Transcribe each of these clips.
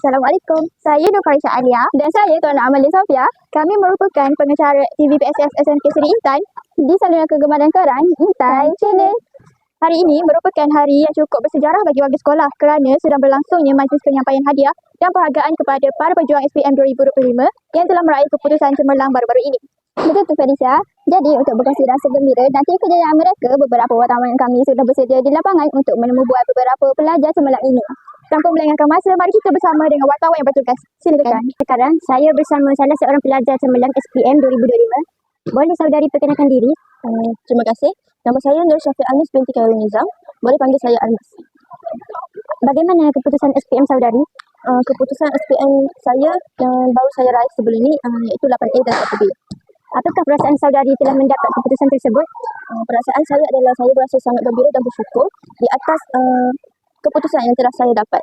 Assalamualaikum. Saya Nur Farisha Alia dan saya Tuan Amalia Sofia. Kami merupakan pengacara TVPSS SMK Seri Intan di saluran kegemaran korang Intan Channel. Hari ini merupakan hari yang cukup bersejarah bagi warga sekolah kerana sedang berlangsungnya majlis penyampaian hadiah dan penghargaan kepada para pejuang SPM 2025 yang telah meraih keputusan cemerlang baru-baru ini. Betul tu Felicia. Jadi untuk berkongsi rasa gembira dan kejayaan mereka, beberapa wartawan kami sudah bersedia di lapangan untuk menemui beberapa pelajar cemerlang ini. Tanpa melengahkan masa, mari kita bersama dengan wartawan yang bertugas. Silakan. Sekarang saya bersama salah seorang pelajar cemerlang SPM 2025. Boleh saudari perkenalkan diri? Terima kasih. Nama saya Nur Syafiq Anis binti Khairul Nizam. Boleh panggil saya Almas. Bagaimana keputusan SPM saudari? Keputusan SPM saya yang baru saya raih sebelum ini iaitu 8A dan 1B. Apakah perasaan saudari telah mendapat keputusan tersebut? Perasaan saya adalah saya berasa sangat gembira dan bersyukur di atas keputusan yang telah saya dapat.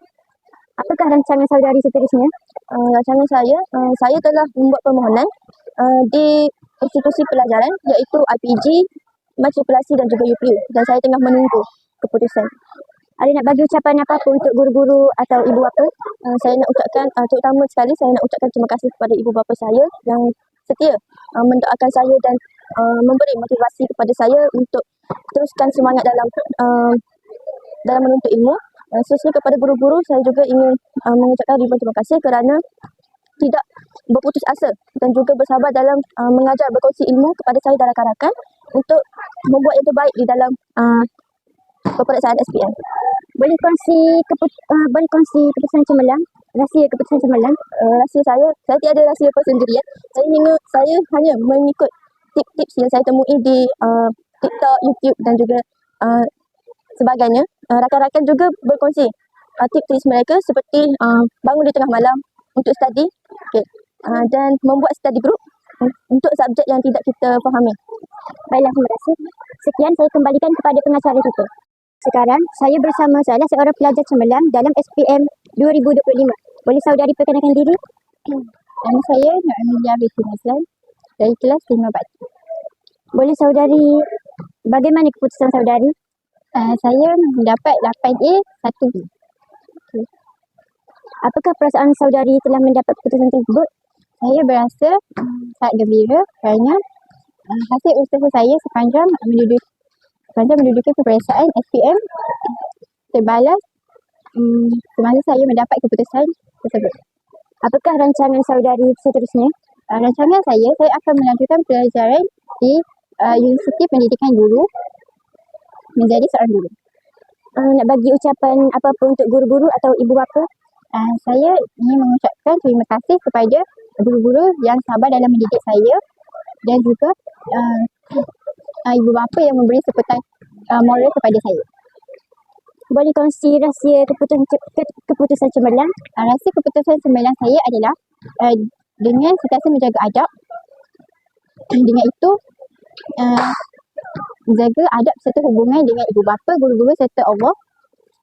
Apakah rancangan saudari seterusnya? Rancangan saya telah membuat permohonan di institusi pelajaran iaitu IPG, matrikulasi dan juga UPU dan saya tengah menunggu keputusan. Ada nak bagi ucapan apa-apa untuk guru-guru atau ibu bapa? Saya nak ucapkan, terutama sekali saya nak ucapkan terima kasih kepada ibu bapa saya yang setia mendoakan saya dan memberi motivasi kepada saya untuk teruskan semangat dalam menuntut ilmu. Khususnya kepada guru-guru, saya juga ingin mengucapkan ribuan terima kasih kerana tidak berputus asa dan juga bersabar dalam mengajar berkongsi ilmu kepada saya dalam rakan-rakan untuk membuat yang terbaik di dalam peperiksaan SPM. Boleh kongsi keputusan cemerlang? Rahsia keputusan cemerlang? Rahsia saya tiada rahsia persendirian. Saya hanya mengikut tips-tips yang saya temui di TikTok, YouTube dan juga sebagainya. Rakan-rakan juga berkongsi tips-tips mereka seperti bangun di tengah malam untuk study, dan membuat study group untuk subjek yang tidak kita fahami. Baiklah, terima kasih. Sekian, saya kembalikan kepada pengacara kita. Sekarang, saya bersama salah seorang pelajar cemerlang dalam SPM 2025. Boleh saudari perkenalkan diri? Nama saya Nur Amelia binti Mazlan dari kelas 5 Batu. Boleh saudari, bagaimana keputusan saudari? Saya mendapat 8A 1B. Apakah perasaan saudari telah mendapat keputusan tersebut? Saya berasa sangat gembira kerana hasil usaha saya sepanjang menduduki peperiksaan SPM terbalas semasa saya mendapat keputusan tersebut. Apakah rancangan saudari seterusnya? Rancangan saya akan melanjutkan pelajaran di Universiti Pendidikan Guru menjadi seorang guru. Nak bagi ucapan apa-apa untuk guru-guru atau ibu bapa? Saya ingin mengucapkan terima kasih kepada guru-guru yang sabar dalam mendidik saya dan juga ibu bapa yang memberi sepetai moral kepada saya. Boleh kongsi rahsia keputusan cemerlang? Rahsia keputusan cemerlang saya adalah dengan sentiasa menjaga adab. Dengan itu menjaga adab serta hubungan dengan ibu bapa, guru-guru serta Allah.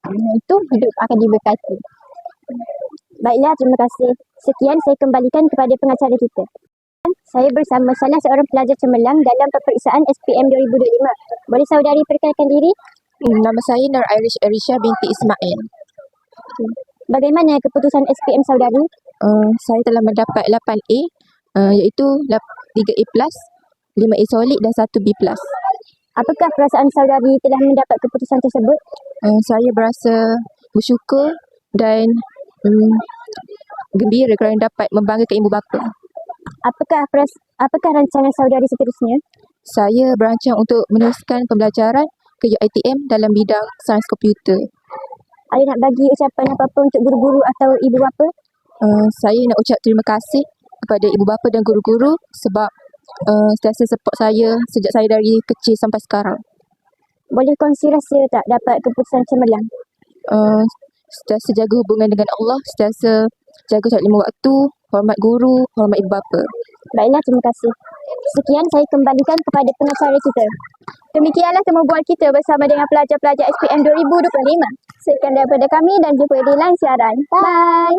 Itu hidup akan diberkati. Baiklah, terima kasih. Sekian, saya kembalikan kepada pengacara kita. Saya bersama salah seorang pelajar cemerlang dalam peperiksaan SPM 2025. Boleh saudari perkenalkan diri? Nama saya Nur Irish Arisha binti Ismail. Bagaimana keputusan SPM saudari? Saya telah mendapat 8A iaitu 3A+, 5A solid dan 1B+. Apakah perasaan saudari telah mendapat keputusan tersebut? Saya berasa bersyukur dan gembira kerana dapat membanggakan ibu bapa. Apakah rancangan saudari seterusnya? Saya berancang untuk meneruskan pembelajaran ke UiTM dalam bidang sains komputer. Ada nak bagi ucapan apa-apa untuk guru-guru atau ibu bapa? Saya nak ucap terima kasih kepada ibu bapa dan guru-guru sebab sentiasa support saya sejak saya dari kecil sampai sekarang. Boleh kongsi rahsia tak dapat keputusan cemerlang? Sentiasa jaga hubungan dengan Allah, sentiasa jaga solat 5 waktu, hormat guru, hormat ibu bapa. Baiklah, terima kasih. Sekian, saya kembalikan kepada pengacara kita. Demikianlah temu bual kita bersama dengan pelajar-pelajar SPM 2025. Sekian daripada kami dan jumpa di lain siaran. Bye!